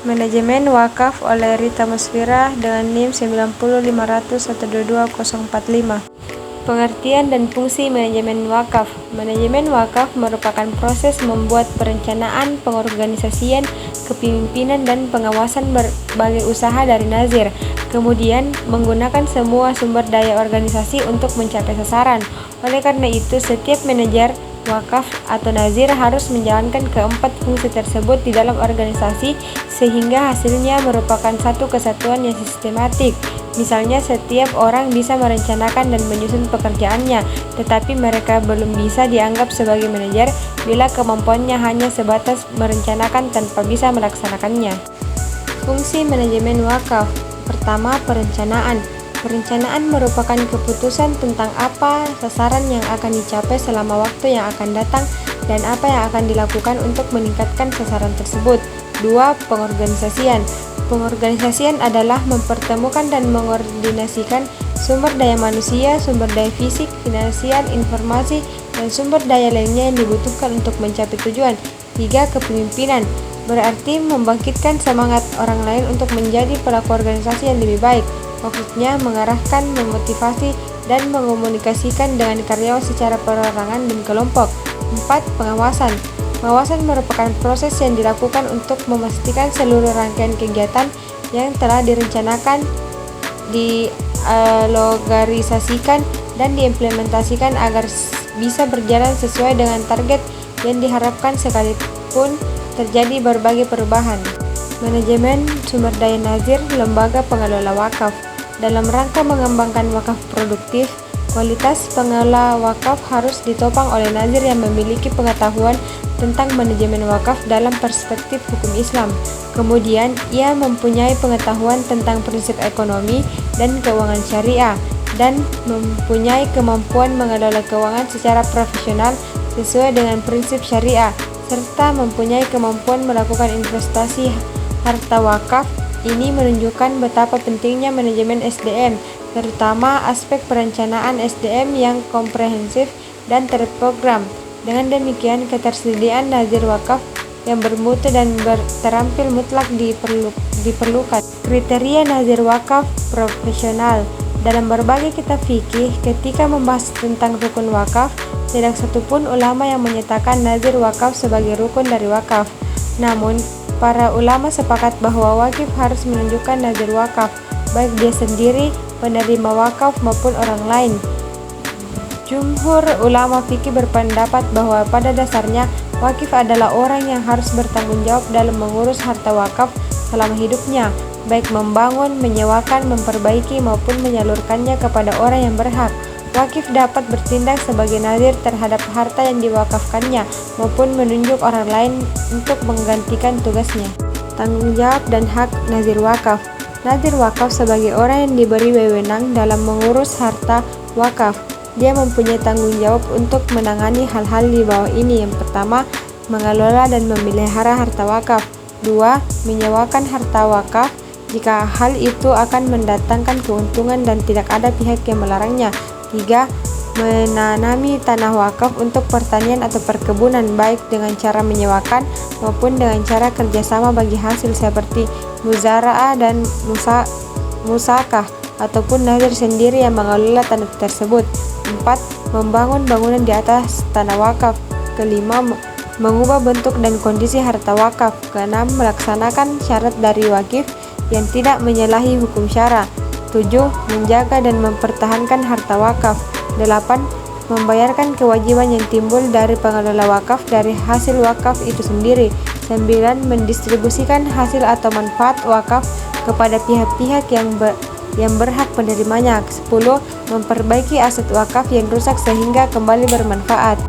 Manajemen Wakaf oleh Rita Musfirah dengan NIM 90500122045. Pengertian dan fungsi manajemen wakaf. Manajemen wakaf merupakan proses membuat perencanaan, pengorganisasian, kepemimpinan, dan pengawasan berbagai usaha dari nazir, kemudian menggunakan semua sumber daya organisasi untuk mencapai sasaran. Oleh karena itu, setiap manajer wakaf atau nazir harus menjalankan keempat fungsi tersebut di dalam organisasi sehingga hasilnya merupakan satu kesatuan yang sistematik. Misalnya, setiap orang bisa merencanakan dan menyusun pekerjaannya, tetapi mereka belum bisa dianggap sebagai manajer bila kemampuannya hanya sebatas merencanakan tanpa bisa melaksanakannya. Fungsi manajemen wakaf. Pertama, perencanaan. Perencanaan merupakan keputusan tentang apa sasaran yang akan dicapai selama waktu yang akan datang dan apa yang akan dilakukan untuk meningkatkan sasaran tersebut. 2. Pengorganisasian. Pengorganisasian adalah mempertemukan dan mengordinasikan sumber daya manusia, sumber daya fisik, finansial, informasi, dan sumber daya lainnya yang dibutuhkan untuk mencapai tujuan. 3. Kepemimpinan. Berarti membangkitkan semangat orang lain untuk menjadi pelaku organisasi yang lebih baik. Maksudnya mengarahkan, memotivasi, dan mengomunikasikan dengan karyawan secara perorangan dan kelompok. 4. Pengawasan. Pengawasan merupakan proses yang dilakukan untuk memastikan seluruh rangkaian kegiatan yang telah direncanakan, dialogarisasikan, dan diimplementasikan agar bisa berjalan sesuai dengan target yang diharapkan sekalipun terjadi berbagai perubahan. Manajemen sumber daya nazir, lembaga pengelola wakaf. Dalam rangka mengembangkan wakaf produktif, kualitas pengelola wakaf harus ditopang oleh nazir yang memiliki pengetahuan tentang manajemen wakaf dalam perspektif hukum Islam. Kemudian, ia mempunyai pengetahuan tentang prinsip ekonomi dan keuangan syariah, dan mempunyai kemampuan mengelola keuangan secara profesional sesuai dengan prinsip syariah, serta mempunyai kemampuan melakukan investasi harta wakaf. Ini menunjukkan betapa pentingnya manajemen SDM, terutama aspek perencanaan SDM yang komprehensif dan terprogram. Dengan demikian, ketersediaan nazir wakaf yang bermutu dan terampil mutlak diperlukan. Kriteria nazir wakaf profesional. Dalam berbagai kitab fikih, ketika membahas tentang rukun wakaf, tidak satupun ulama yang menyatakan nazir wakaf sebagai rukun dari wakaf. Namun, para ulama sepakat bahwa wakif harus menunjukkan nazir wakaf, baik dia sendiri, penerima wakaf, maupun orang lain. Jumhur ulama fikih berpendapat bahwa pada dasarnya wakif adalah orang yang harus bertanggung jawab dalam mengurus harta wakaf selama hidupnya, baik membangun, menyewakan, memperbaiki, maupun menyalurkannya kepada orang yang berhak. Wakif dapat bertindak sebagai nazir terhadap harta yang diwakafkannya, maupun menunjuk orang lain untuk menggantikan tugasnya. Tanggung jawab dan hak nazir wakaf. Nazir wakaf sebagai orang yang diberi wewenang dalam mengurus harta wakaf. Dia mempunyai tanggung jawab untuk menangani hal-hal di bawah ini. Yang pertama, mengelola dan memelihara harta wakaf. 2. Menyewakan harta wakaf jika hal itu akan mendatangkan keuntungan dan tidak ada pihak yang melarangnya. 3. Menanami tanah wakaf untuk pertanian atau perkebunan, baik dengan cara menyewakan maupun dengan cara kerjasama bagi hasil seperti muzara'ah dan musakah, ataupun nazir sendiri yang mengelola tanah tersebut. 4. Membangun bangunan di atas tanah wakaf. 5. Mengubah bentuk dan kondisi harta wakaf. 6. Melaksanakan syarat dari wakif yang tidak menyalahi hukum syara. 7. Menjaga dan mempertahankan harta wakaf. 8. Membayarkan kewajiban yang timbul dari pengelola wakaf dari hasil wakaf itu sendiri. 9. Mendistribusikan hasil atau manfaat wakaf kepada pihak-pihak yang berhak menerimanya. 10. Memperbaiki aset wakaf yang rusak sehingga kembali bermanfaat.